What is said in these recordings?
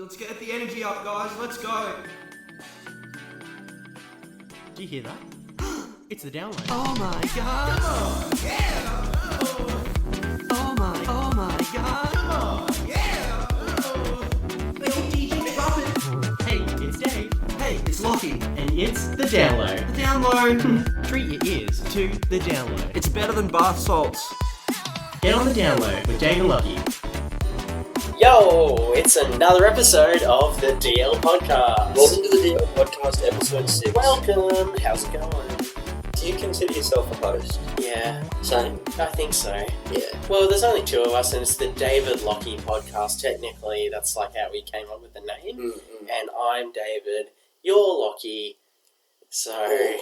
Let's get the energy up, guys. Let's go. Do you hear that? It's the download. Oh my god. Come on. Yeah. Oh my god. Come on. Yeah. Hey, DJ, drop it. Hey, it's Dave. Hey, it's Lachie. And it's the download. The download. Treat your ears to the download. It's better than bath salts. Get on the download with Dave and Lachie. Yo, it's another episode of the DL Podcast. Welcome to the DL Podcast, episode 6. Welcome. How's it going? Do you consider yourself a host? Yeah, Same? I think so. Yeah. Well, there's only two of us, and it's the Dave and Lachie Podcast. Technically, that's like how we came up with the name. Mm-hmm. And I'm David. You're Lachie. So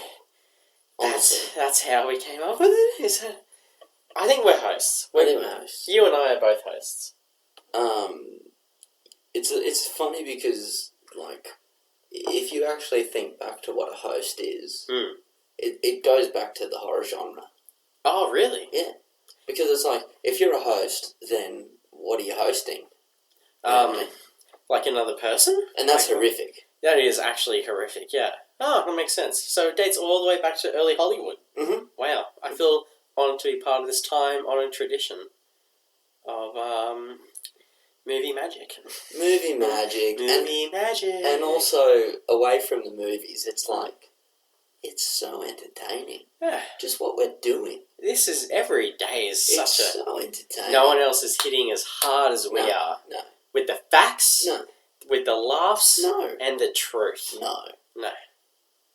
that's how we came up with it. Is it? I think we're hosts. I think we're hosts. You and I are both hosts. It's funny because, like, if you actually think back to what a host is, it goes back to the horror genre. Oh, really? Yeah. Because it's like, if you're a host, then what are you hosting? Like another person? And that's like, horrific. That is actually horrific, yeah. Oh, that makes sense. So it dates all the way back to early Hollywood. Mm-hmm. Wow. I feel honoured to be part of this time-honoured tradition of movie magic. Movie magic. Movie magic. And also, away from the movies, it's like, it's so entertaining. Yeah. Just what we're doing. This is every day is such It's so entertaining. No one else is hitting as hard as we are. No. With the facts. No. With the laughs. No. And the truth. No. No.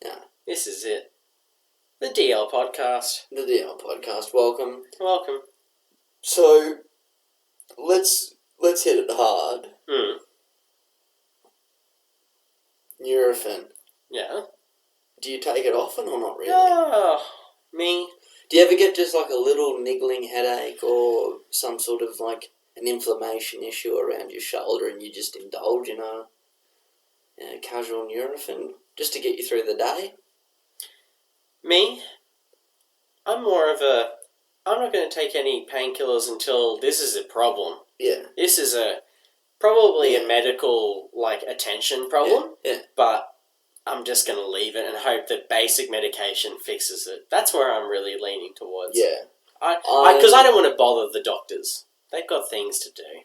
No. This is it. The DL Podcast. The DL Podcast. Welcome. Welcome. So, let's hit it hard. Nurofen. Yeah. Do you take it often or not really? Oh, me. Do you ever get just like a little niggling headache or some sort of like an inflammation issue around your shoulder and you just indulge in a casual Nurofen just to get you through the day? Me? I'm more of a... I'm not going to take any painkillers until this is a problem. Yeah. This is probably a medical, like, attention problem. Yeah. But I'm just going to leave it and hope that basic medication fixes it. That's where I'm really leaning towards. Yeah. Because I don't want to bother the doctors. They've got things to do.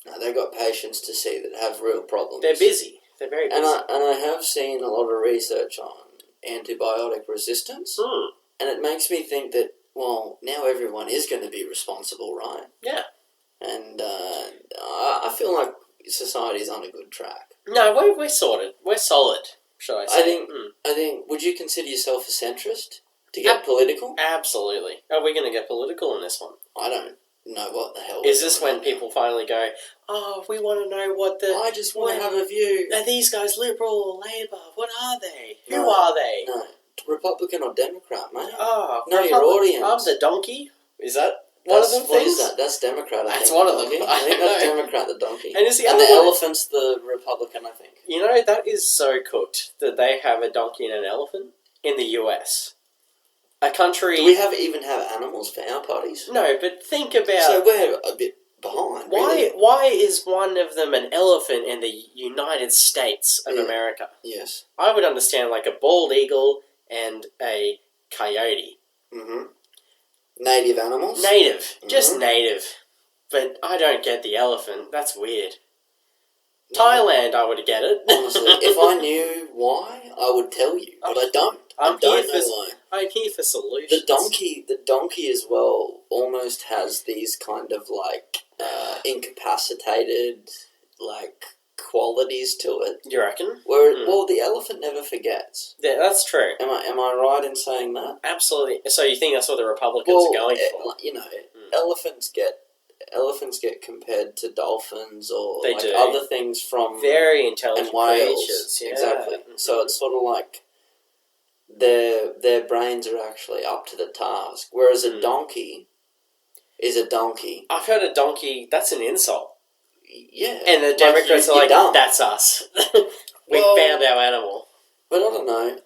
No, they've got patients to see that have real problems. They're busy. They're very busy. And I have seen a lot of research on antibiotic resistance. And it makes me think that, well, now everyone is going to be responsible, right? Yeah. And I feel like society's on a good track. No, we're sorted. We're solid, shall I say. I think, would you consider yourself a centrist? To get political? Absolutely. Are we going to get political in this one? I don't know what the hell. Is this when people finally go, oh, we want to know what the... I just want to have a view. Are these guys Liberal or Labour? What are they? No, Who are they? No. Republican or Democrat, mate. Oh, know your audience. I'm the donkey. Is that one of them What things? is that? That's Democrat, I That's think. one of them. I think that's Democrat, the donkey. And is the and other the one... elephant's the Republican, I think. You know, that is so cooked that they have a donkey and an elephant in the US. A country... Do we even have animals for our parties? No, but think about... So we're a bit behind, really. Why is one of them an elephant in the United States of America? Yes. I would understand like a bald eagle and a coyote. Mm-hmm. Native animals? Native. Just native. But I don't get the elephant. That's weird. No. Thailand, I would get it. Honestly, if I knew why, I would tell you. But I don't. I don't know why. I'm here for solutions. The donkey as well almost has these kind of like incapacitated like qualities to it. You reckon? Well, the elephant never forgets. Yeah, that's true. Am I right in saying that? Absolutely. So you think that's what the Republicans are going for? You know, elephants get compared to dolphins or they like do. Other things from very intelligent whales. creatures. Yeah. Exactly. Mm-hmm. So it's sort of like their brains are actually up to the task, whereas a donkey is a donkey. I've heard a donkey. That's an insult. Yeah. And the Democrats are like, that's us. We found our animal. But I don't know.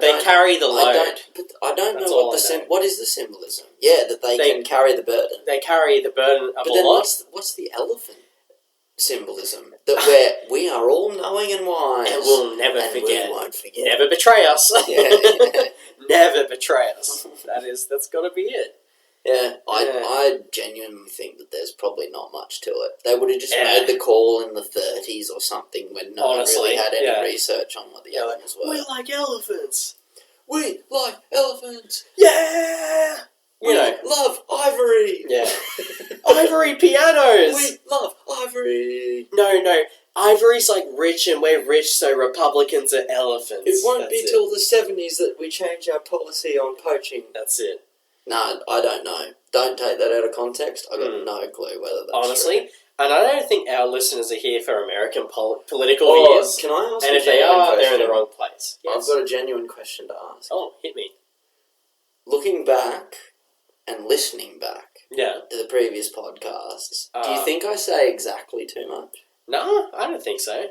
They carry the load. I don't know what is the symbolism. Yeah, that they can carry the burden. They carry the burden of a lot. What's the elephant symbolism? that we are all knowing and wise. And we'll never and forget. We won't forget. Never betray us. Yeah. Never betray us. That's got to be it. Yeah, Yeah. I genuinely think that there's probably not much to it. They would have just Yeah. made the call in the 30s or something when no Honestly, one really had any yeah. research on what the animals were. We like elephants. We like elephants. Yeah. We love ivory. Yeah. Ivory pianos. We love ivory. No. Ivory's like rich and we're rich, so Republicans are elephants. It won't That's be till the 70s that we change our policy on poaching. That's it. No, I don't know. Don't take that out of context. I've got no clue whether that's Honestly, true. and I don't think our listeners are here for American political Oh, views. can I ask And a if they genuine are, they're in question? the wrong place. Yes. I've got a genuine question to ask. Oh, hit me. Looking back and listening back Yeah. to the previous podcasts, do you Uh, think I say exactly too much? No, I don't think so.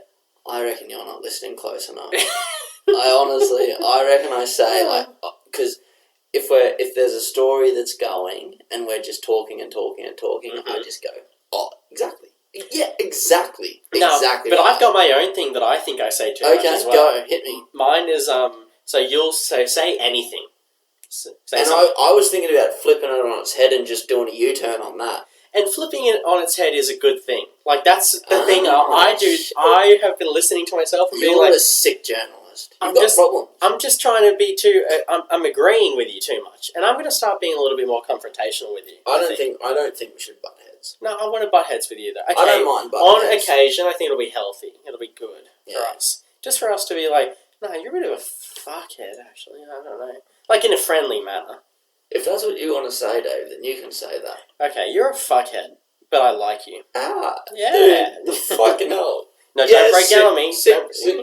I reckon you're not listening close enough. I reckon I say because if there's a story that's going and we're just talking and talking and talking, I Mhm. just go, oh, exactly. Yeah, exactly. No, Exactly. but right. I've got my own thing that I think I say too much Okay, as well. go, hit me. Mine is so you'll say anything. Say And something. I was thinking about flipping it on its head and just doing a U-turn on that. And flipping it on its head is a good thing. Like that's the thing Oh, I do. shit. I have been listening to myself and being You're like, a sick journalist. You've I'm got just- problems. I'm just trying to be too. I'm agreeing with you too much, and I'm going to start being a little bit more confrontational with you. I don't think we should butt heads. No, I want to butt heads with you though. Okay, I don't mind butting on heads. occasion, I think it'll be healthy. It'll be good for Yeah. us, just for us to be like, no, you're a bit of a fuckhead. Actually, I don't know, like in a friendly manner. If that's what you want to say, Dave, then you can say that. Okay, you're a fuckhead, but I like you. Ah, Yeah. dude, the fucking hell. No, Yeah, don't break down on me. sick,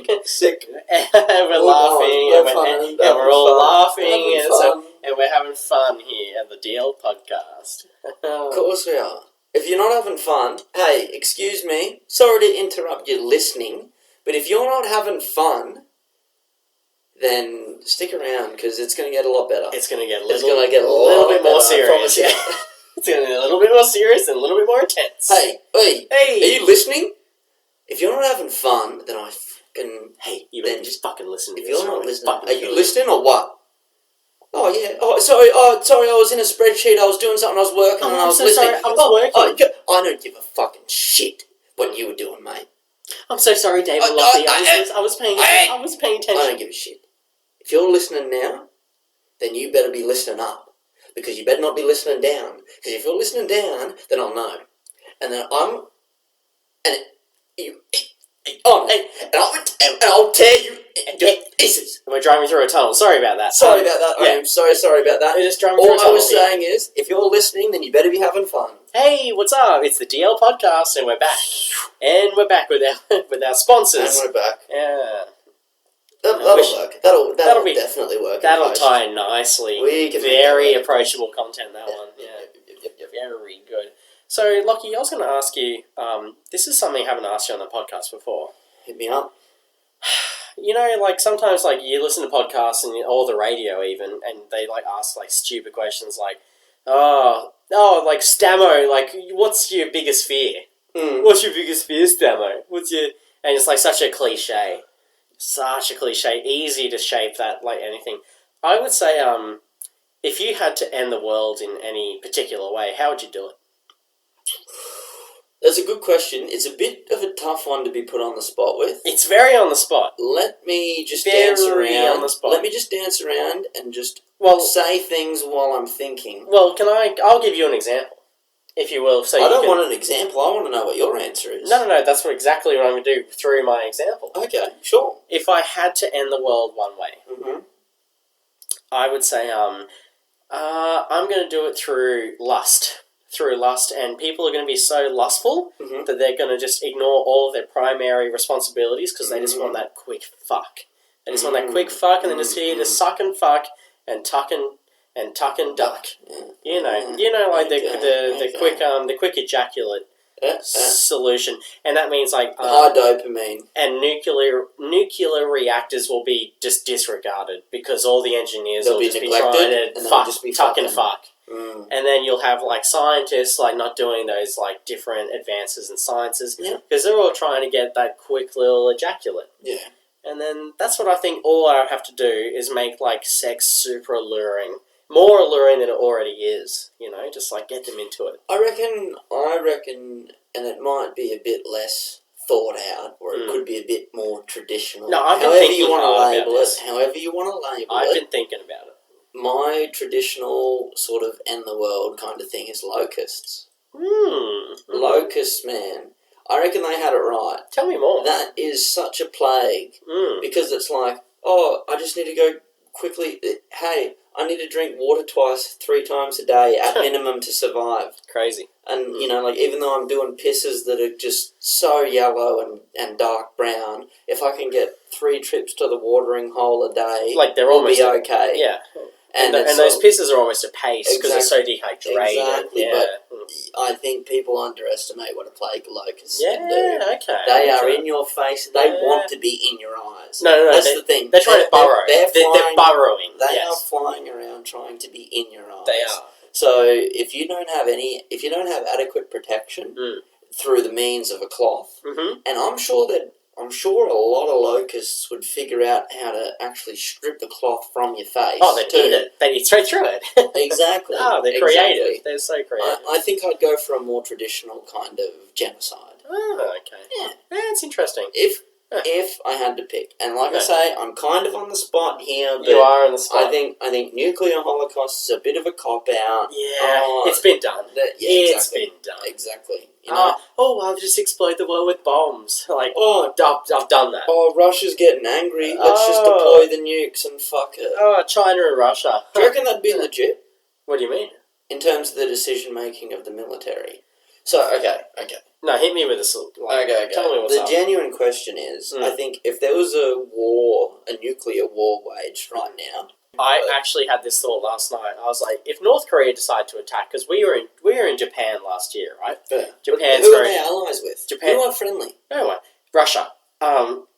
Don't- sick. And we're laughing, We're and, fun, and having we're all fun, laughing, having and so fun. and we're having fun here at the DL podcast. Of course we are. If you're not having fun, hey, excuse me, sorry to interrupt your listening, but if you're not having fun, then stick around because it's going to get a lot better. It's going to get a It's little, gonna get a little lot bit more better, I serious. promise you. Yeah. It's going to be a little bit more serious and a little bit more intense. Hey, Hey! are you listening? If you're not having fun, then I fucking... Hey, you then better just fucking listen to If this. you're not right? listening, Fucking are you do it. listening or what? Oh yeah. Oh sorry. I was in a spreadsheet. I was doing something. I was working Oh, and I'm I was so listening. sorry, I was working. I don't give a fucking shit what you were doing, mate. I'm so sorry, Dave and Lachie. I was paying I attention. don't give a shit. If you're listening now, then you better be listening up because you better not be listening down. Because if you're listening down, then I'll know, and then I'll tear you into pieces. We're driving through a tunnel. Sorry about that. Sorry about that. Yeah. I am so sorry about that. We're just driving through a All I tunnel. was saying is, if you're listening, then you better be having fun. Hey, what's up? It's the DL podcast, and we're back. And we're back with our with our And sponsors. we're back. Yeah, That'll wish- work. That'll be- definitely work. that'll tie in nicely. We can make Very that work. approachable content. That one. Yeah, very good. So, Lachie, I was going to ask you. This is something I haven't asked you on the podcast before. Hit me up. You know, like sometimes, like you listen to podcasts or the radio even, and they like ask like stupid questions, like, like Stamo, like, what's your biggest fear? What's your biggest fear, Stamo? And it's like such a cliche, easy to shape that like anything. I would say, if you had to end the world in any particular way, how would you do it? That's a good question. It's a bit of a tough one to be put on the spot with. It's very on the spot. Let me just Very dance around. on the spot. Let me just dance around and just Well, say things while I'm thinking. I'll give you an example, if you will. So I you don't can, want an example. I want to know what your answer is. No, that's exactly what I'm going to do through my example. Okay, sure. If I had to end the world one way, Mm-hmm. I would say I'm going to do it through lust. And people are going to be so lustful Mhm. that they're going to just ignore all of their primary responsibilities because they just want that quick fuck. They just want that quick fuck, and then just here to suck and fuck and tuck and duck. You know, like the quick ejaculate solution, and that means like High dopamine. and nuclear reactors will be just disregarded because all the engineers They'll will be just be neglected, trying and to they'll fuck, just be tuck and fucking. fuck. And then you'll have like scientists like not doing those like different advances in sciences because they're all trying to get that quick little ejaculate. Yeah. And then that's what I think all I have to do is make like sex super alluring. More alluring than it already is, you know, just like get them into it. I reckon, and it might be a bit less thought out, or it could be a bit more traditional. No, I've been however thinking you want to hard label about it, this. however you want to label I've it. been thinking about it. My traditional sort of end the world kind of thing is locusts. Locusts, man. I reckon they had it right. Tell me more. That is such a plague because it's like, oh, I just need to go quickly. Hey, I need to drink water 3 times a day at minimum to survive. Crazy. And, you know, like, even though I'm doing pisses that are just so yellow and dark brown, if I can get 3 trips to the watering hole a day, like they're we'll almost be okay. Yeah. And it's those pisses are almost a paste because they're so dehydrated. Exactly, yeah. but I think people underestimate what a plague locusts Yeah, can do. okay. They are in your face. They want to be in your eyes. No. That's the thing. They're trying to burrow. They're burrowing. They are flying around trying to be in your eyes. They are. So if you don't have adequate protection through the means of a cloth, and I'm sure a lot of locusts would figure out how to actually strip the cloth from your face. Oh, they'd eat it. They'd eat straight through it. Exactly. Oh, they're creative. They're so creative. I think I'd go for a more traditional kind of genocide. Oh, okay. Yeah. That's interesting. If I had to pick, and like I say, I'm kind of on the spot here. But you are on the spot. I think nuclear holocaust is a bit of a cop out. Yeah, it's been done. It's been done. Exactly. You know? I'll just explode the world with bombs. Like, I've done that. Oh, Russia's getting angry. Let's just deploy the nukes and fuck it. Oh, China and Russia. Do you reckon that'd be legit? What do you mean? In terms of the decision making of the military. So, okay. No, hit me with this. Okay. Tell me what's up. The genuine question is, I think if there was a nuclear war waged right now. I actually had this thought last night. I was like, if North Korea decided to attack, because we were in Japan last year, right? Yeah. Japan's who are they allies with? Japan. Who are friendly? Anyway, Russia.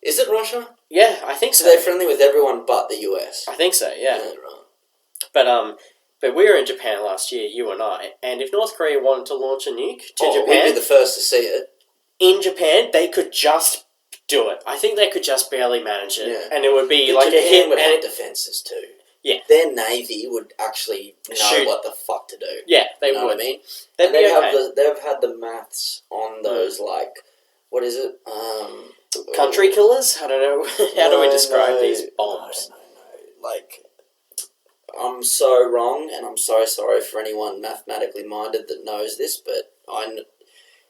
Is it Russia? Yeah, I think so. So they're friendly with everyone but the US. I think so. Yeah. Right. But we were in Japan last year, you and I, and if North Korea wanted to launch a nuke to Japan, we'd be the first to see it. In Japan, they could just do it. I think they could just barely manage it, and it would be but like Japan a hit. Would and have defenses too. Yeah, their navy would actually know what the fuck to do. Yeah, they you know would. What I mean, they'd they've had the maths on those what is it? Country killers? I don't know. How do we describe these bombs? No. I'm so wrong, and I'm so sorry for anyone mathematically minded that knows this, but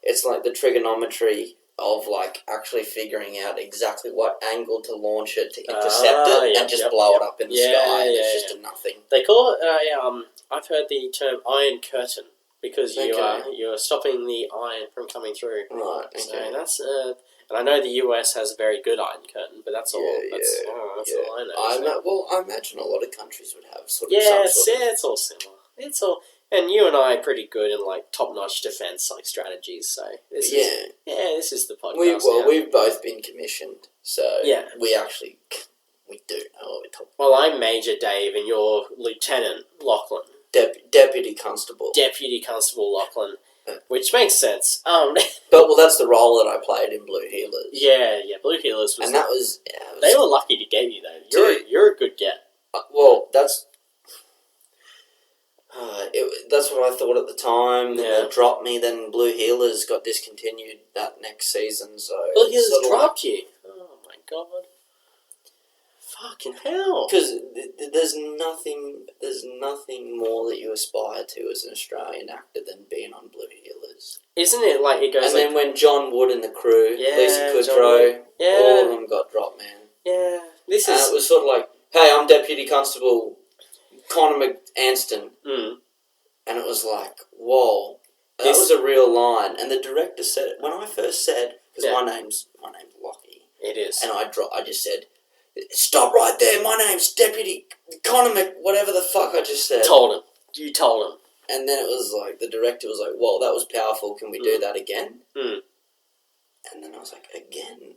it's like the trigonometry of actually figuring out exactly what angle to launch it to intercept it and just blow it up in the sky. It's just a nothing. They call it I've heard the term iron curtain because you're stopping the iron from coming through. Right. Okay. So that's and I know the US has a very good iron curtain, but that's all. That's all I know. I imagine a lot of countries would have some it's all similar. It's all, and you and I are pretty good in top-notch defense strategies. So this is the podcast. We've both been commissioned, so we do know what we're talking. Well, I'm Major Dave, and you're Lieutenant Lachlan. Deputy Constable. Deputy Constable Lachlan. Which makes sense. But that's the role that I played in Blue Healers. Yeah, Blue Healers was. And that was. They were lucky to get you though. You're a good get. That's. That's what I thought at the time. Then they dropped me. Then Blue Healers got discontinued that next season. So Blue Healers dropped you. Oh my god. Fucking hell! Because there's nothing more that you aspire to as an Australian actor than being on Blue Healers. Isn't it it goes? And then when John Wood and the crew, Lisa Kudrow, all of them got dropped, man. Yeah, it was sort of like, hey, I'm Deputy Constable Connor McAnston, and it was like, whoa, that was a real line. And the director said it when I first said, because my name's Lachie. It is, and I just said. Stop right there, my name's Deputy Connor whatever the fuck I just said. You told him. And then it was the director was like, whoa, that was powerful, can we do that again? And then I was like, again?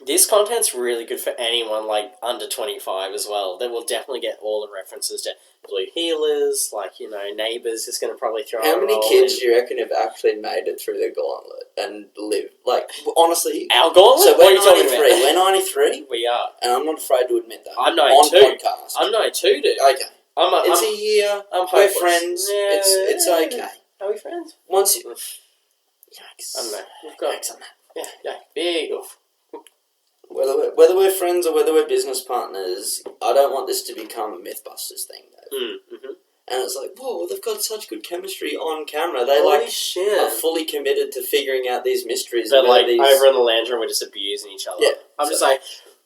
This content's really good for anyone, like, under 25 as well. They will definitely get all the references to Blue Healers, like, Neighbours is going to probably throw How a many roll kids in. do you reckon have actually made it through the gauntlet and lived? Like, honestly. Our gauntlet? So What are we're you talking 93. about? We're 93, We are. and I'm not afraid to admit that. I'm on 92. podcast. I'm 92, dude. Okay. I'm It's a year. I'm We're hopeless. friends. Yeah, It's okay. Are we friends? Once you... I don't know. We've got... Yikes on that. Yeah. Big oof. Whether we're friends or whether we're business partners, I don't want this to become a Mythbusters thing, though. Mm-hmm. And it's like, whoa, they've got such good chemistry on camera. They Holy are shit. fully committed to figuring out these mysteries. But, about like, these... over in the lounge room, we're just abusing each other. Yeah. I'm just like,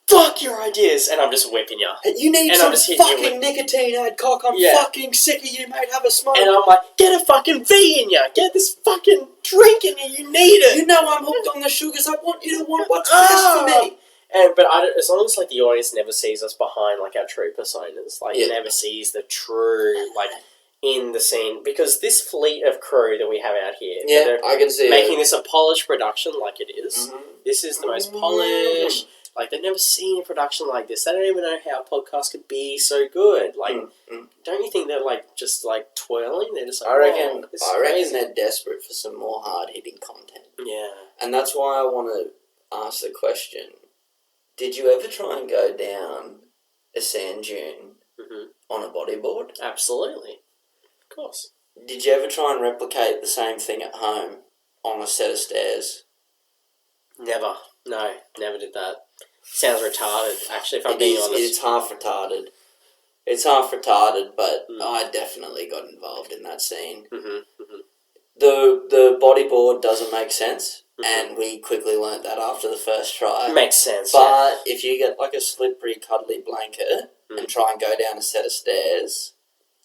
fuck your ideas, and I'm just whipping you. You need And I'm just some hitting you fucking nicotine, Adcock. I'm Yeah. fucking sick of you, mate. Have a smoke. And I'm like, get a fucking V in you. Get this fucking drink in you. You need it. You know I'm hooked on the sugars. I want you to want what's best for me. But as long as, like, the audience never sees us behind, like, our true personas, like, never sees the true, like, in the scene, because this fleet of crew that we have out here, Yeah, I can see making it. this a polished production like it is. Mhm. This is the most polished. Like, they've never seen a production like this. They don't even know how a podcast could be so good. Like, don't you think they're, like, just, like, twirling? They're just like, I reckon. this is I reckon crazy. they're desperate for some more hard-hitting content, Yeah. and that's why I want to ask the question: did you ever try and go down a sand dune on a bodyboard? Absolutely. Of course. Did you ever try and replicate the same thing at home on a set of stairs? Never. No, never did that. Sounds retarded, actually, if I'm being honest. It's half retarded. It's half retarded, but I definitely got involved in that scene. The bodyboard doesn't make sense, and we quickly learnt that after the first try. Makes sense, But if you get like a slippery, cuddly blanket and try and go down a set of stairs,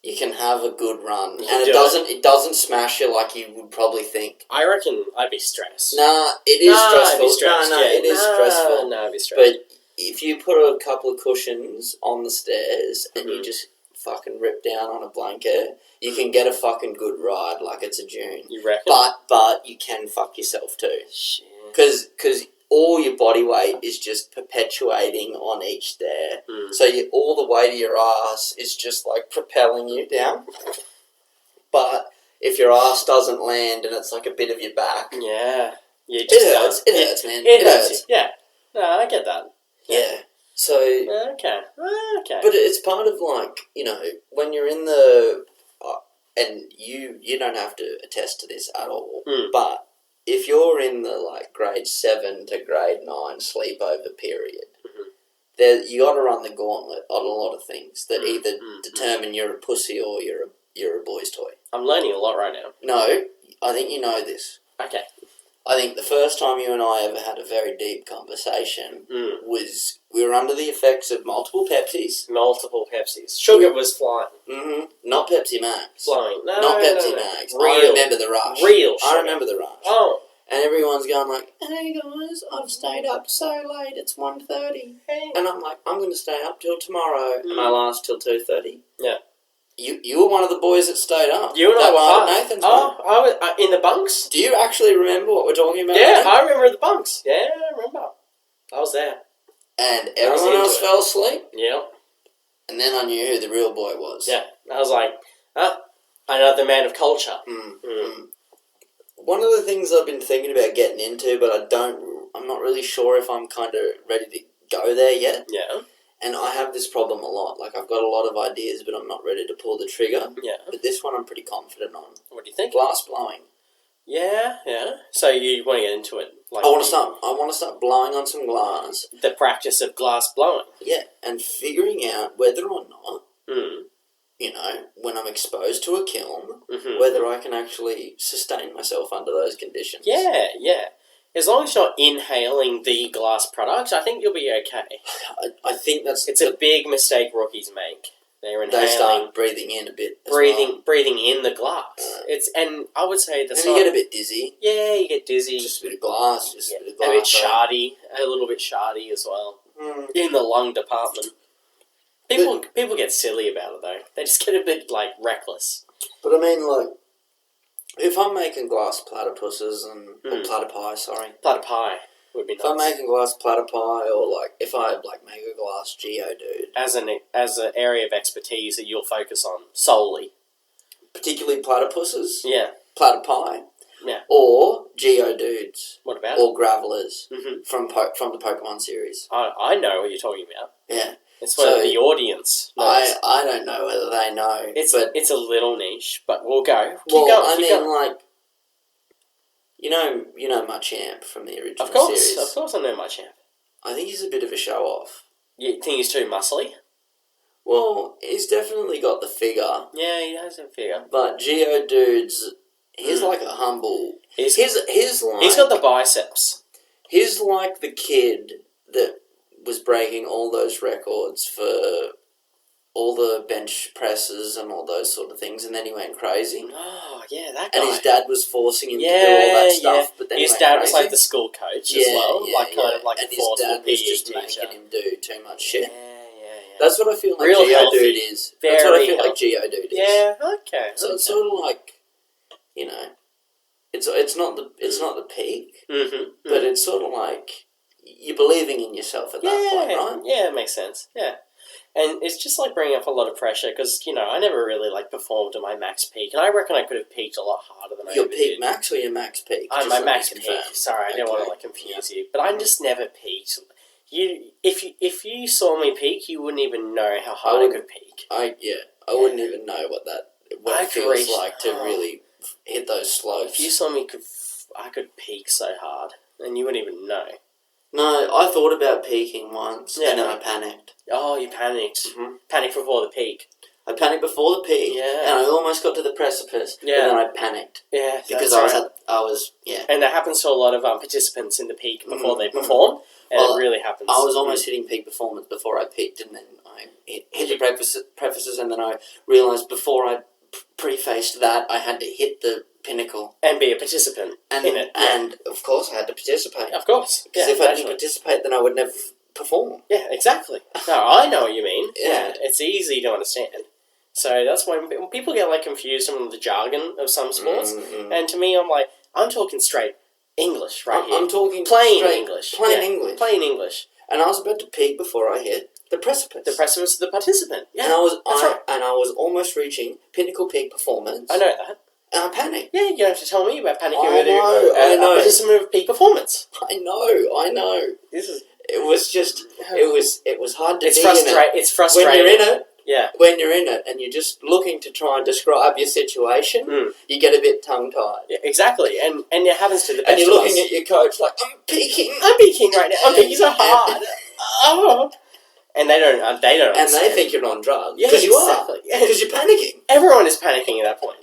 you can have a good run, You and can do it doesn't smash you like you would probably think. I reckon I'd be stressed. Nah, it is stressful. I'd be stressed. It is stressful. No, I'd be stressed. But if you put a couple of cushions on the stairs and you just fucking rip down on a blanket, you can get a fucking good ride like it's a dune. You reckon? But you can fuck yourself too. Shit. Because all your body weight is just perpetuating on each stair. So all the weight of your ass is just like propelling you down. But if your ass doesn't land and it's like a bit of your back... Yeah. It hurts. It hurts, man. It hurts. Yeah. No, I get that. Yeah. So... Okay. But it's part of, like, when you're in the... and you don't have to attest to this at all, but if you're in the, like, grade 7 to grade 9 sleepover period, you got to run the gauntlet on a lot of things that either determine you're a pussy or you're a boy's toy. I'm learning a lot right now. No, I think you know this. Okay. I think the first time you and I ever had a very deep conversation was we were under the effects of multiple Pepsis. Multiple Pepsis. Sugar was flying. Not Pepsi Max. Flowing. No, Not Pepsi no. Max. Real. I remember the rush. Real I sugar. remember the rush. Oh. And everyone's going like, hey guys, I've stayed up so late, it's 1:30. Hey. And I'm like, I'm going to stay up till tomorrow. And I last till 2:30. Yeah. You were one of the boys that stayed up. You and I That were one part. at Nathan's. Oh, I was in the bunks. Do you actually remember what we're talking about? Yeah, now? I remember the bunks. Yeah, I remember. I was there. And everyone else into it. fell asleep. Yeah. And then I knew who the real boy was. Yeah. I was like, another man of culture. One of the things I've been thinking about getting into, but I'm not really sure if I'm kind of ready to go there yet. Yeah. And I have this problem a lot. Like, I've got a lot of ideas, but I'm not ready to pull the trigger. Yeah. But this one I'm pretty confident on. What do you think? Glass blowing. Yeah. So you want to get into it? Like I want to start blowing on some glass. the practice of glass blowing. Yeah, and figuring out whether or not, when I'm exposed to a kiln, whether I can actually sustain myself under those conditions. Yeah. As long as you're not inhaling the glass product, I think you'll be okay. I think It's a big mistake rookies make. They're inhaling. They start breathing in a bit. Breathing in the glass. And I would say that's and you get a bit dizzy. Yeah, you get dizzy. Just a bit of glass. A bit shardy. A little bit shardy as well. In the lung department. People get silly about it though. They just get a bit reckless. But I mean, if I'm making glass platypuses or platypi, Platypi. would be If I'm nice. making glass platypi, or like if I like make a glass Geodude, As an area of expertise that you'll focus on solely. particularly platypuses, Yeah. platypi, Yeah. or Geodudes, What about it? or Gravelers Mm-hmm. from the Pokemon series. I know what you're talking about. Yeah, It's whether So, the audience knows. I don't know whether they know, but It's a little niche, but we'll go. Keep well, going. I Keep mean, going. like you know Machamp from the original series. Of course, I know my champ. I think he's a bit of a show off. You think he's too muscly? Well, he's definitely got the figure, Yeah, he has a figure. but Geodude's he's like a humble. He's He's like he's got the biceps. he's like the kid that was breaking all those records for all the bench presses and all those sort of things, and then he went crazy. Oh yeah, that guy. And his dad was forcing him to do all Yeah, that stuff, yeah. but then His he went dad was crazy. like the school coach as well, kind of like and a his forceful dad was PE just teacher. making him do too much shit. Yeah. That's what I feel like Real Geodude healthy. is. That's what I Very feel like healthy. Geodude is. Yeah, okay. So it's sort of like, it's not the peak, Mm-hmm. but it's sort of like you're believing in yourself at that point, right? Yeah, it makes sense. Yeah. And it's just like bringing up a lot of pressure because, I never really like performed to my max peak. And I reckon I could have peaked a lot harder than I Your ever peak did. max or your max peak? I'm Just my let max me peak. confirm. Sorry, I don't want to Okay. confuse you. But I just never peaked. If you saw me peak, you wouldn't even know how hard I wouldn't- could peak. I wouldn't even know what I it feels could- like to really hit those slopes. If you saw me, I could peak so hard, and you wouldn't even know. No, I thought about peaking once, Yeah. and then I panicked. Oh, you panicked. Mhm. Panicked before the peak. I panicked before the peak, Yeah. and I almost got to the precipice, Yeah. and then I panicked Yeah, because that's I right. was And that happens to a lot of participants in the peak before they Mhm. perform, and Well, it really happens. I was almost hitting peak performance before I peaked, and then I hit the prefaces, and then I realised before I prefaced that I had to hit the pinnacle And be a participant and in it. Yeah. and of course I had to participate Of course. because Yeah, if I didn't naturally. participate, then I would never perform. Yeah, exactly. No, I know what you mean. Yeah. It's easy to understand. So that's why when people get confused on the jargon of some sports, Mm-hmm. and to me, I'm talking straight English right here. I'm talking plain straight, English. plain Yeah, English, Plain English. and I was about to peak before I hit the precipice. The precipice of the participant. Yeah, and that's right. I was almost reaching pinnacle peak performance. I know that. And I panicked. Yeah, you don't have to tell me about panicking I with know, I know. a participant of peak performance. I know. This is It was just, it was hard to it's be in frustrating. it. It's frustrating. When you're in it, Yeah. when you're in it, and you're just looking to try and describe your situation, Mm. you get a bit tongue-tied. Yeah, exactly, and it happens to the best And you're of looking us. at your coach like, I'm peaking. I'm peaking right now. I'm peaking so hard. Oh. And they don't. And understand. they think you're on drugs. Yeah, Because you exactly. are. Because you're panicking. Everyone is panicking at that point.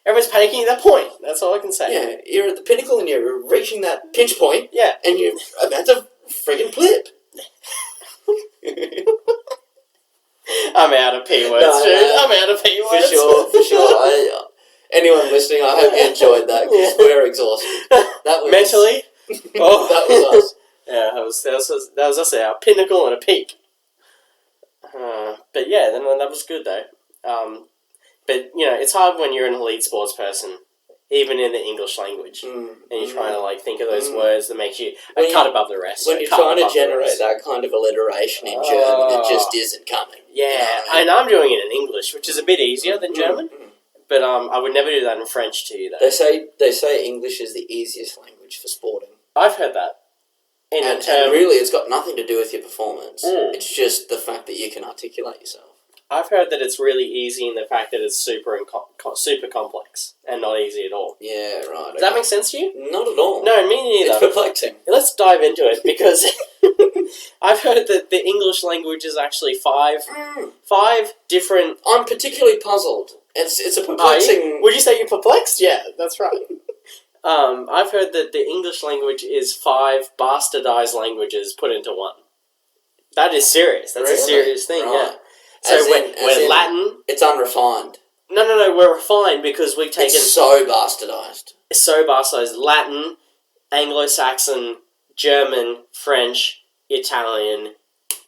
Everyone's panicking at that point. That's all I can say. Yeah, you're at the pinnacle and you're reaching that pinch point, Yeah. and you're about to friggin' flip. I'm out of P words, No, dude. no. I'm out of P For words. sure. Anyone listening, I hope you enjoyed that, because we're exhausted. That was Mentally. Oh. That was us. Yeah, that was us at our pinnacle and a peak. But yeah, then that was good though. But it's hard when you're an elite sports person, even in the English language, and you're trying to think of those words that make you When cut above the rest. When you're cut trying to above the generate rest. that kind of alliteration in German, it just isn't coming. Yeah, You know what I mean? and I'm doing it in English, which is a bit easier than German. But I would never do that in French to you though. They say English is the easiest language for sporting. I've heard that. And really, it's got nothing to do with your performance. Mm. It's just the fact that you can articulate yourself. I've heard that it's really easy in the fact that it's super super complex and not easy at all. Yeah, right. Does that make sense to you? Not at all. No, me It's neither. perplexing. Let's dive into it because I've heard that the English language is actually five different. I'm particularly puzzled. It's a Are you? perplexing... Would you say you're perplexed? Yeah, that's right. I've heard that the English language is 5 bastardized languages put into one. That is serious. That's a Really? serious thing, Right. yeah. So As in Latin... It's unrefined. No, we're refined because we've taken... It's so bastardized. so bastardized. Latin, Anglo-Saxon, German, French, Italian,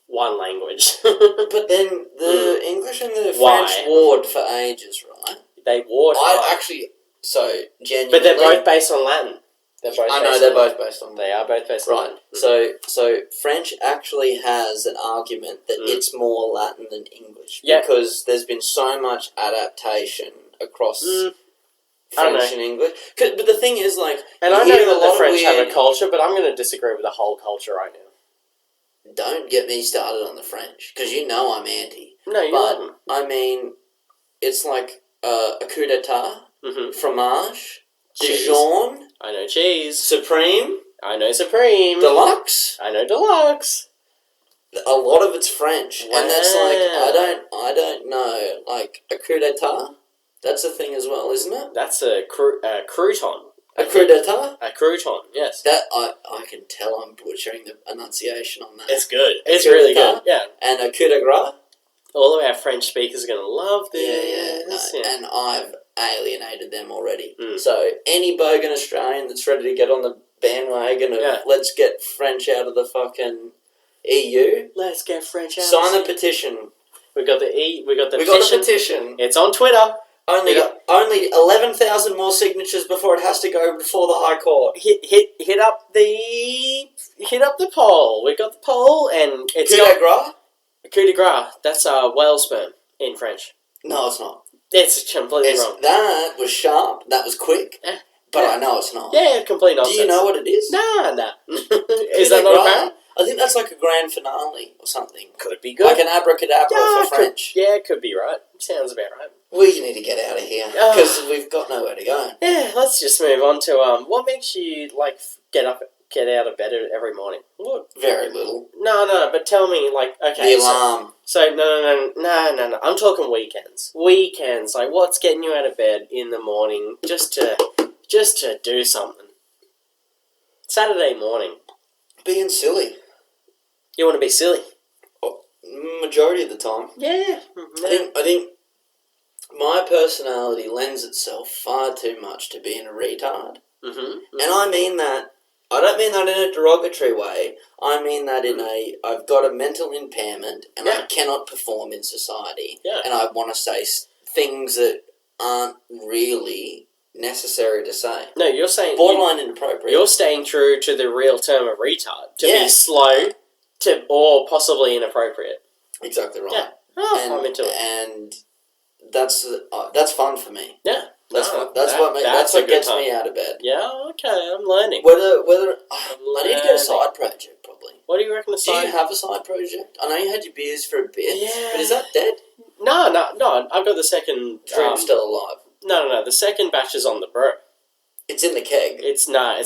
one language. But then the English and the Why? French warred for ages, right? They warred I hard. actually... So, genuinely... But they're both based on Latin. They're both. I know they're both based on. They are both based on. Right. So French actually has an argument that it's more Latin than English because there's been so much adaptation across French and English. But the thing is, like, and I know that the French have a culture, but I'm going to disagree with the whole culture right now. Don't get me started on the French, because you know I'm anti. No, you aren't. I mean, it's like a coup d'etat, fromage, Dijon. I know cheese. Supreme. I know Supreme. Deluxe. I know Deluxe. A lot of it's French, Wow. and that's like I don't know. Like a coup d'etat, that's a thing as well, isn't it? That's a crouton. A coup d'etat. A crouton, yes. That I can tell I'm butchering the enunciation on that. It's good. It's really good. Yeah. And a coup de grace. All of our French speakers are going to love this. Yeah. And I've alienated them already. So any bogan Australian that's ready to get on the bandwagon of let's get French out of the fucking EU. Let's get French out. Sign the petition. We got the petition. It's on Twitter. Only 11,000 more signatures before it has to go before the High Court. Hit up the poll. We got the poll, and it's coup de grace. Coup de grace. That's whale sperm in French. No, it's not. It's completely wrong. That was sharp. That was quick. But I know it's not. Yeah, complete nonsense. Do you know what it is? Nah. Is that not apparent? I think that's like a grand finale or something. Could be good. Like an abracadabra for French. Yeah, it could be right. Sounds about right. We need to get out of here because we've got nowhere to go. Yeah, let's just move on to what makes you like get out of bed every morning. What? Very little. No, but tell me, like, okay. The alarm. So no. I'm talking weekends. Weekends, like, what's getting you out of bed in the morning just to do something? Saturday morning. Being silly. You want to be silly? Majority of the time. Yeah. I think my personality lends itself far too much to being a retard. And I mean that, I don't mean that in a derogatory way. I mean that in I've got a mental impairment and I cannot perform in society. Yeah. And I want to say things that aren't really necessary to say. No, you're saying... Borderline inappropriate. You're staying true to the real term of retard. To be slow or possibly inappropriate. Exactly right. Yeah. Oh, I'm into it. And that's fun for me. Yeah. That's what gets me out of bed. Yeah, okay, I'm learning. I need to get a side project, probably. What do you reckon the side... Do you have a side project? I know you had your beers for a bit, yeah. But is that dead? No, I've got the second... Dream's still alive. No, the second batch is on the brew. It's in the keg. It's not,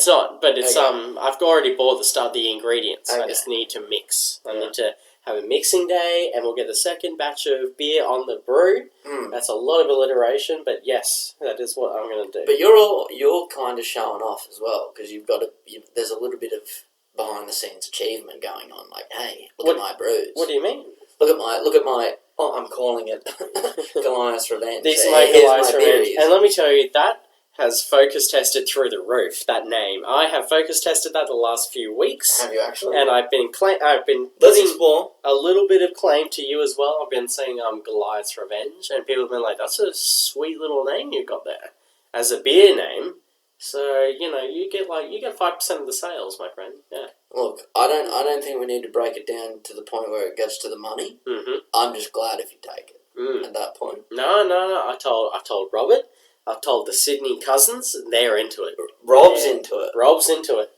but it's, okay. I've already bought the ingredients. Okay. I just need to mix. I need to have a mixing day, and we'll get the second batch of beer on the brew. That's a lot of alliteration, but yes, that is what I'm going to do. But you're kind of showing off as well, because there's a little bit of behind the scenes achievement going on. Like, hey, look at my brews. What do you mean? Look at my. Oh, I'm calling it Goliath's Revenge. These are my Goliath's Revenge, and let me tell you that has focus tested through the roof. That name, I have focus tested that the last few weeks. Have you actually? And I've been Let's explore a little bit of claim to you as well. I've been saying Goliath's Revenge, and people have been like, "That's a sweet little name you got there as a beer name." So you get 5% of the sales, my friend. Yeah. Look, I don't think we need to break it down to the point where it gets to the money. I'm just glad if you take it at that point. No. I told Robert. I've told the Sydney cousins. They're into it. Rob's into it.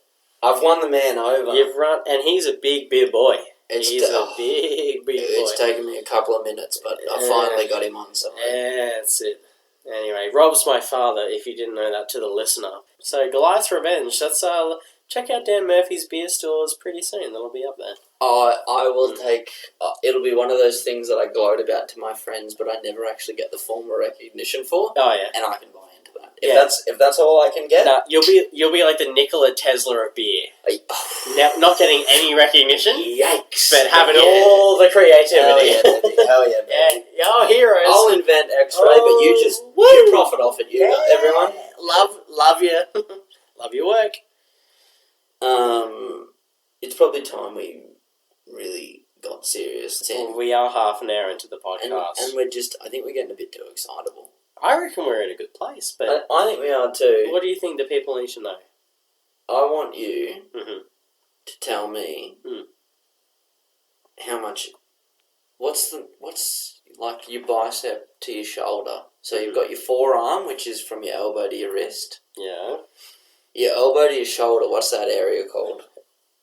I've won the man over. You've run, and he's a big beer boy. He's a big boy. It's taken me a couple of minutes, but I finally got him on something. Yeah, that's it. Anyway, Rob's my father, if you didn't know that, to the listener. So, Goliath's Revenge, that's, check out Dan Murphy's beer stores pretty soon. That'll be up there. I will take... it'll be one of those things that I gloat about to my friends, but I never actually get the formal recognition for. Oh, yeah. And I can buy into that. If that's all I can get... Nah, you'll be like the Nikola Tesla of beer. Now, not getting any recognition. Yikes. But having all the creativity. Hell yeah, baby. Yeah, heroes. I'll invent X-ray, but you profit off it, everyone. Love you. Love your work. It's probably time we really got serious. Well, we are half an hour into the podcast. And I think we're getting a bit too excitable. I reckon we're in a good place, but... I think we are too. What do you think the people need to know? I want you Mm-hmm. to tell me how much. What's like your bicep to your shoulder? So you've got your forearm, which is from your elbow to your wrist. Yeah. Your elbow to your shoulder. What's that area called?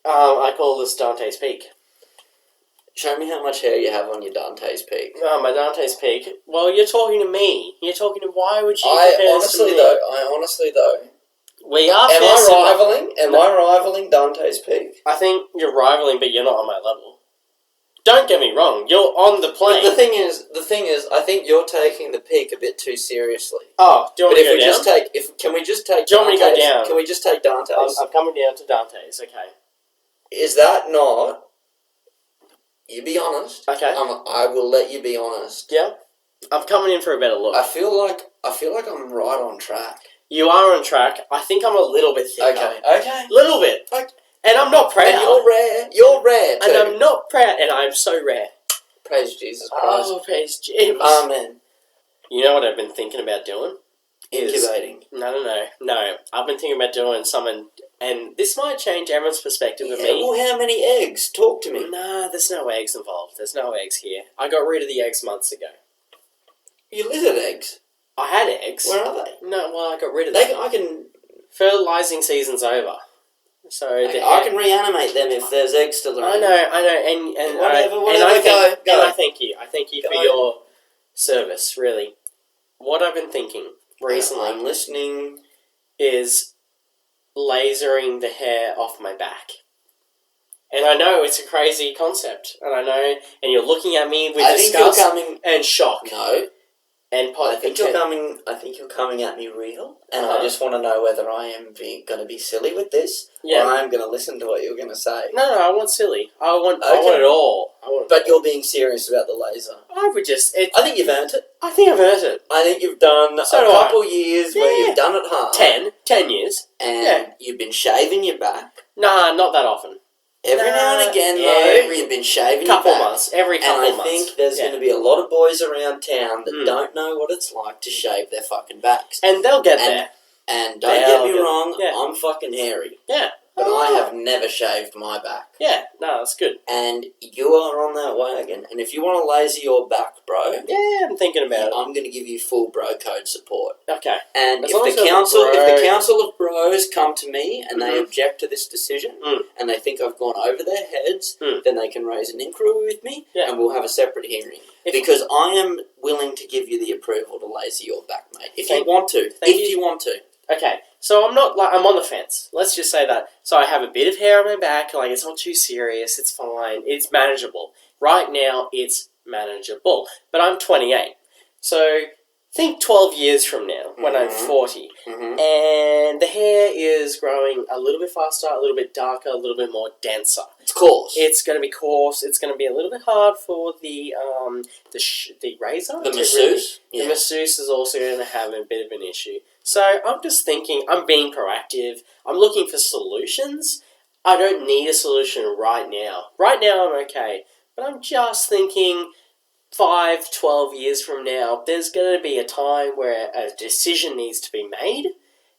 I call this Dantes Peak. Show me how much hair you have on your Dantes Peak. My Dantes Peak. Well, you're talking to me. You're talking to. Why would you? I compare this to me? honestly though. We are. Am fair I similar. rivaling? Am I rivaling Dantes Peak? I think you're rivaling, but you're not on my level. Don't get me wrong. You're on the plane. But the thing is, I think you're taking the peak a bit too seriously. Oh, do you want But me to go down? can we just take? Do you want me to go Dantes? down? Can we just take Dantes? I'm coming down to Dantes. Okay. Is that not? You be honest. Okay. I will let you be honest. Yeah. I'm coming in for a better look. I feel like I'm right on track. You are on track. I think I'm a little bit thicker. Okay. Little bit. Okay. And I'm not proud. And you're rare. You're rare too. And I'm not proud. And I'm so rare. Praise Jesus Christ. Oh, praise James. Amen. You know what I've been thinking about doing? Incubating. No. I've been thinking about doing something, and this might change everyone's perspective of Yeah, me. well, how many eggs? Talk to me. Nah, there's no eggs involved. There's no eggs here. I got rid of the eggs months ago. You lizard eggs. I had eggs. Where are they? No, well, I got rid of They, them. I can. Fertilizing season's over. So I can reanimate them if there's eggs still around. I know, and Whatever, and I go. And I thank you. I thank you for Go. your service. Really, what I've been thinking recently I'm listening. is lasering the hair off my back. And I know it's a crazy concept, and I know, and you're looking at me with I think you're disgust coming. and shock No, and I think you're coming. I think you're coming at me real, and I just want to know whether I am going to be silly with this, Yeah. or I'm going to listen to what you're going to say. No, I want silly. I want Okay. it all. But you're being serious about the laser. I would just. I think you've earned it. I think I've earned it. I think you've done So a do I. couple years where Yeah. you've done it hard. 10 years. And Yeah. you've been shaving your back. Nah, not that often. Every now and again, every you've been shaving couple your back. months. Every couple And I months. think there's Yeah. going to be a lot of boys around town that Mm. don't know what it's like to shave their fucking backs. And they'll get And- there. And don't They'll get me get- wrong, yeah. I'm fucking hairy. Yeah. But Oh. I have never shaved my back. Yeah, no, that's good. And you are on that wagon. And if you want to laser your back, bro, Yeah, I'm thinking about it. I'm going to give you full bro code support. Okay. And As if long the as you're council, bro- if the council of bros come to me and they Mhm. object to this decision, Mm. and they think I've gone over their heads, Mm. then they can raise an inquiry with me, Yeah. and we'll have a separate hearing. If- Because I am willing to give you the approval to laser your back, mate. If Thank- you want to. thank If you. you want to. Okay, so I'm not like I'm on the fence. Let's just say that. So I have a bit of hair on my back. Like it's not too serious. It's fine. It's manageable. Right now, it's manageable. But I'm 28. So think 12 years from now when I'm Mhm. 40, Mm-hmm. and the hair is growing a little bit faster, a little bit darker, a little bit more denser. It's coarse. It's going to be coarse. It's going to be a little bit hard for the razor. The to masseuse. The masseuse is also going to have a bit of an issue. So I'm just thinking, I'm being proactive. I'm looking for solutions. I don't need a solution right now. Right now I'm okay. But I'm just thinking 5, 12 years from now, there's going to be a time where a decision needs to be made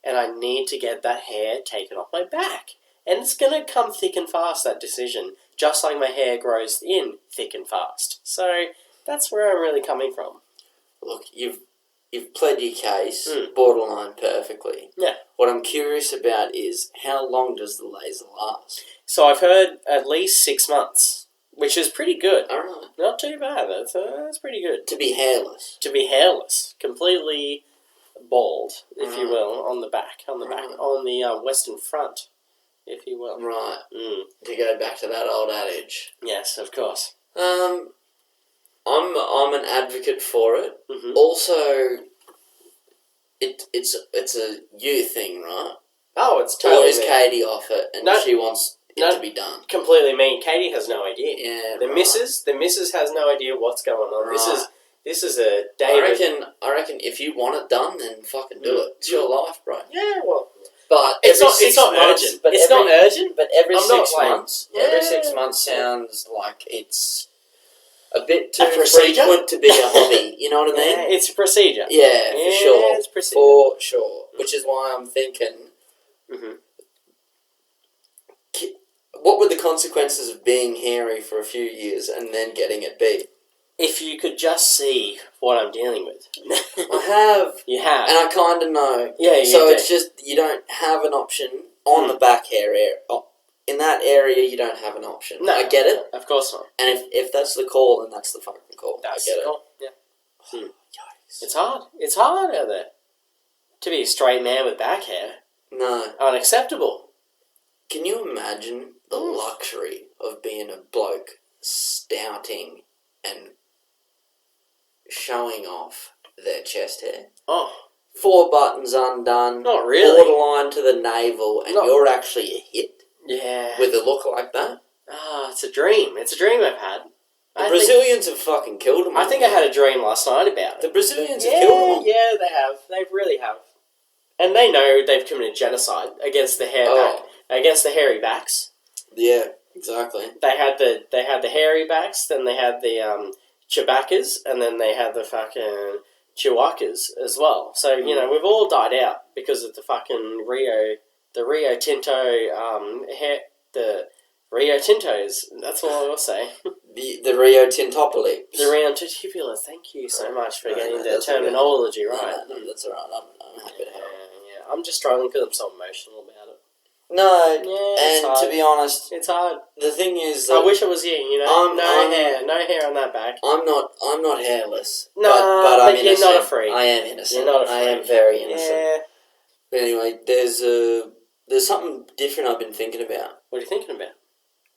and I need to get that hair taken off my back. And it's going to come thick and fast, that decision, just like my hair grows in thick and fast. So that's where I'm really coming from. Look, you've pled your case Mm. borderline perfectly. Yeah. What I'm curious about is how long does the laser last? So I've heard at least 6 months, which is pretty good. All right. Not too bad. That's pretty good. To be hairless. To be hairless, completely bald, if you Mm. will, on the back, on Right. the western front, if you will. Right. Mm. To go back to that old adage. Yes, of course. I'm an advocate for it. Mm-hmm. Also, it's a you thing, right? Oh, it's Or totally is me. Katie off it and No. she wants it No. to be done? Completely me. Katie has no idea. Yeah. The right. missus has no idea what's going on. Right. This is a I David. reckon if you want it done, then fucking do it. It's your life, bro. Yeah, well, But it's every not. 6 It's not months, urgent. But It's every, not urgent. But every I'm not 6 like- months, every Yeah. 6 months sounds like it's a bit too A procedure? frequent to be a hobby. You know what I mean? Yeah, it's a procedure. Yeah, for sure. It's procedure. For sure. Which is why I'm thinking Mm-hmm. consequences of being hairy for a few years and then getting it beat? If you could just see what I'm dealing with. I have. You have. And I kind of know. Yeah, you So do. it's just, you don't have an option on the back hair area. In that area, you don't have an option. No, I get it. Of course not. And if that's the call, then that's the fucking call. That's I get cool. Yeah. it. Yikes. It's hard. It's hard out there. To be a straight man with back hair. No. Unacceptable. Can you imagine the luxury of being a bloke stouting and showing off their chest hair? Oh. 4 buttons undone. Not really. Borderline to the navel, and you're actually a hit Yeah. with a look like that? It's a dream. It's a dream I've had. The Brazilians have fucking killed him. I think I had a dream last night about it. The Brazilians have killed him. Yeah, they have. They really have. And they know they've committed genocide against the against the hairy backs. Yeah, exactly. They had the hairy backs, then they had the Chewbacca's, and then they had the fucking Chihuahuas as well. So, you know, we've all died out because of the fucking Rio Tinto the Rio Tintos. That's all I will say. The Rio Tintopolis. The Rio Tintopolis. Thank you so much for getting the that's terminology okay. right. No, that's alright. I'm happy to help. Yeah, I'm just struggling because I'm so emotional about it. No, it's and hard. to be honest, It's hard. the thing is I that wish it was you. You know, no hair on that back. I'm not hairless. No, but I'm but innocent. you're not a freak. I am innocent. You're not a I am freak. very innocent. Yeah. But anyway, there's something different I've been thinking about. What are you thinking about?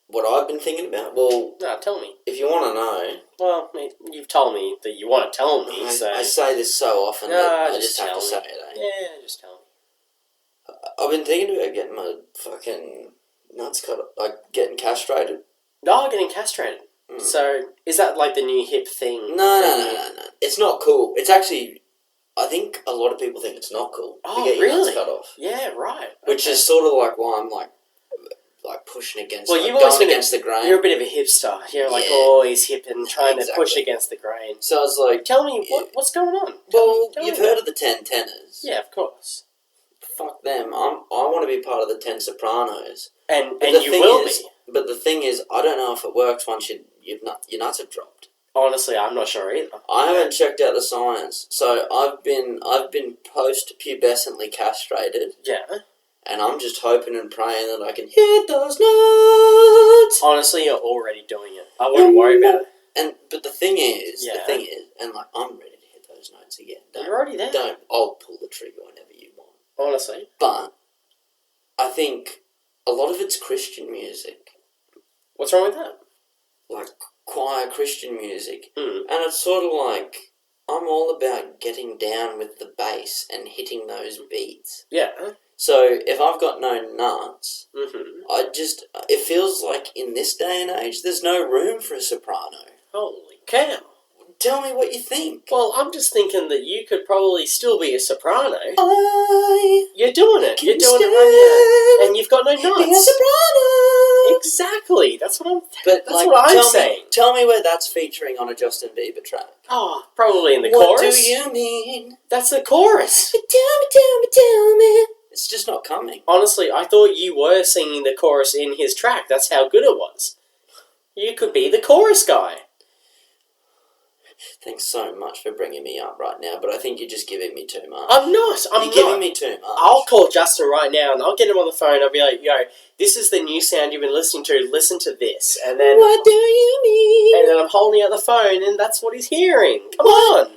What I've been thinking about? Well, No, tell me. if you want to know, Well, you've told me that you want to tell me, so... I say this so often that I just have to say it. Yeah, just tell me. I've been thinking about getting my fucking nuts cut, like getting castrated. Oh, getting castrated. So, is that like the new hip thing? No. It's not cool. It's actually, I think a lot of people think it's not cool Oh, to get your really? nuts cut off. Yeah, right. Which Okay. is sort of like why I'm like pushing against, Well, like you've always going been against the grain. You're a bit of a hipster. You're like Yeah. always hip and trying to push Exactly. against the grain. So I was like, Tell me, what's going on? well, Tell me you've about heard it. of the 10 tenors. Yeah, of course. Fuck them. I want to be part of the 10 sopranos. And But the you thing will is, be. But the thing is, I don't know if it works once your nuts are dropped. Honestly, I'm not sure either. I haven't checked out the science, so I've been post-pubescently castrated, Yeah. and I'm just hoping and praying that I can hit those notes. Honestly, you're already doing it. I wouldn't worry about it. But the thing is, Yeah. and like I'm ready to hit those notes again. You're already there. I'll pull the trigger whenever you want. Honestly. But I think a lot of it's Christian music, What's wrong with that? like choir Christian music. Hmm. And it's sort of like, I'm all about getting down with the bass and hitting those beats. Yeah. So if I've got no nuts, Mm-hmm. it feels like in this day and age, there's no room for a soprano. Holy cow. Tell me what you think. Well, I'm just thinking that you could probably still be a soprano. I You're doing it. can You're doing it stand right now. And you've got no be a nuts. soprano. Exactly. That's what I'm But That's what I'm saying. Tell me where that's featuring on a Justin Bieber track. Oh, probably in the What chorus. do you mean? That's the chorus. Tell me. It's just not coming. Honestly, I thought you were singing the chorus in his track. That's how good it was. You could be the chorus guy. Thanks so much for bringing me up right now, but I think you're just giving me too much. I'm not. You're giving me too much. I'll call Justin right now and I'll get him on the phone. I'll be like, yo, this is the new sound you've been listening to. Listen to this. And then What do you mean? And then I'm holding out the phone and that's what he's hearing. Come on.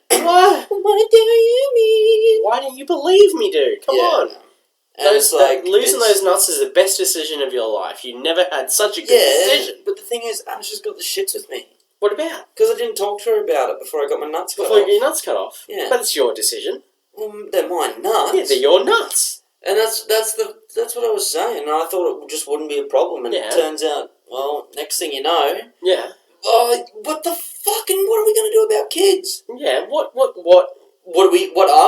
What? What do you mean? Why don't you believe me, dude? Come on. And it's like losing those nuts is the best decision of your life. You never had such a good decision. But the thing is, Ash has got the shits with me. What about? Because I didn't talk to her about it before I got my nuts cut Before you off. get your nuts cut off. Yeah. But it's your decision. Well, they're my nuts. Yeah, they're your nuts. And that's what I was saying. And I thought it just wouldn't be a problem. And it turns out, well, next thing you know, Yeah. oh, what are we going to do about kids? Yeah, what What are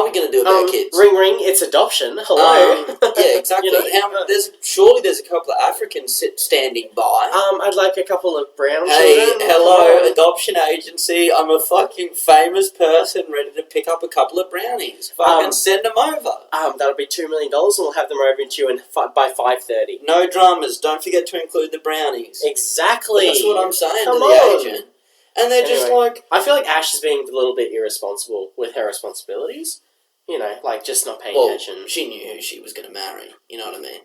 we going to do about kids? Ring ring, it's adoption. Hello. Yeah, exactly. You know? There's a couple of Africans standing by. I'd like a couple of brown Hey, children. hello, adoption agency. I'm a fucking famous person ready to pick up a couple of brownies. Fucking send them over. That'll be $2 million, and we'll have them over to you by 5:30. No dramas. Don't forget to include the brownies. Exactly. That's what I'm saying Come to the on. agent. And they're just Anyway, like... I feel like Ash is being a little bit irresponsible with her responsibilities. You know, like just not paying Well, attention. she knew who she was going to marry. You know what I mean?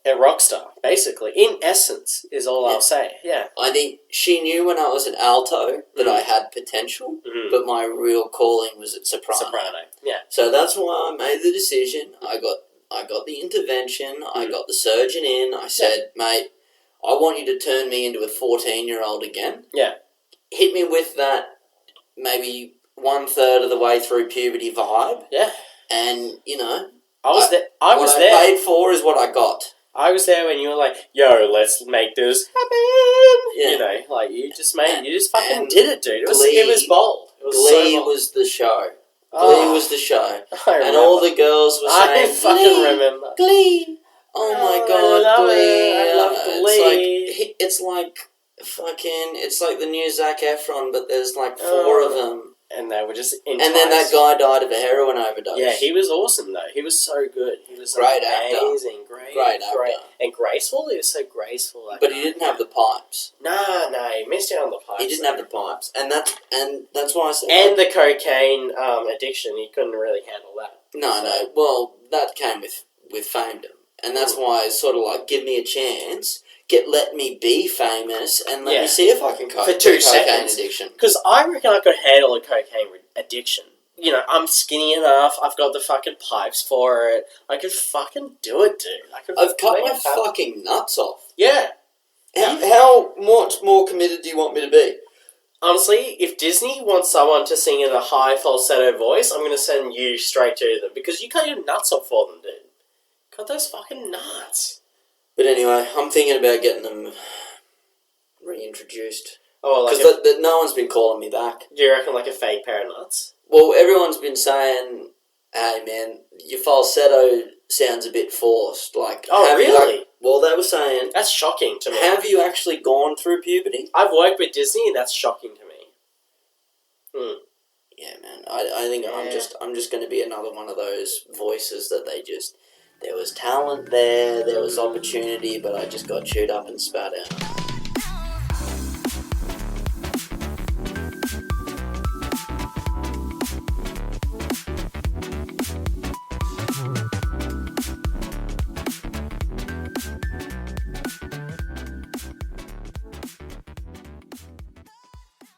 A rock star, basically. In essence, is all I'll say. Yeah. I think she knew when I was an alto that I had potential, but my real calling was at soprano. Yeah. So that's why I made the decision. I got the intervention. I got the surgeon in. I said, mate, I want you to turn me into a 14-year-old again. Yeah. Hit me with that maybe 1/3 of the way through puberty vibe. Yeah. And, you know... I was there. What I paid for is what I got. I was there when you were like, "Yo, let's make this happen." Yeah. You know, like you just fucking and did it, dude. It was bold. It was Glee so bold. was the show. Oh, Glee was the show. I And remember. all the girls were saying, I fucking Glee, remember. Glee. Oh my god, I love Glee. it. I love Glee. It's like the new Zac Efron, but there's like 4 of them. And they were just And then that guy died of a heroin overdose. Yeah, he was awesome though. He was so good. He was Great actor. amazing, great actor. and graceful. He was so graceful. But he didn't have the pipes. Nah, he missed out on the pipes. He didn't have the pipes, and that's why I said. And the cocaine addiction. He couldn't really handle that. No. Well, that came with famedom, and that's why it's sort of like, give me a chance. Let me be famous and let me see if I can cope with cocaine addiction. Because I reckon I could handle a cocaine addiction. You know, I'm skinny enough. I've got the fucking pipes for it. I could fucking do it, dude. I've cut my fucking nuts off. Yeah. How much more committed do you want me to be? Honestly, if Disney wants someone to sing in a high falsetto voice, I'm going to send you straight to them. Because you cut your nuts off for them, dude. Cut those fucking nuts. But anyway, I'm thinking about getting them reintroduced. Oh, because no one's been calling me back. Do you reckon like a fake pair of nuts? Well, everyone's been saying, hey man, your falsetto sounds a bit forced. Like, oh, really? Well, they were saying... That's shocking to me. Have you actually gone through puberty? I've worked with Disney and that's shocking to me. Yeah, man. I think I'm just going to be another one of those voices that they just... There was talent there was opportunity, but I just got chewed up and spat out.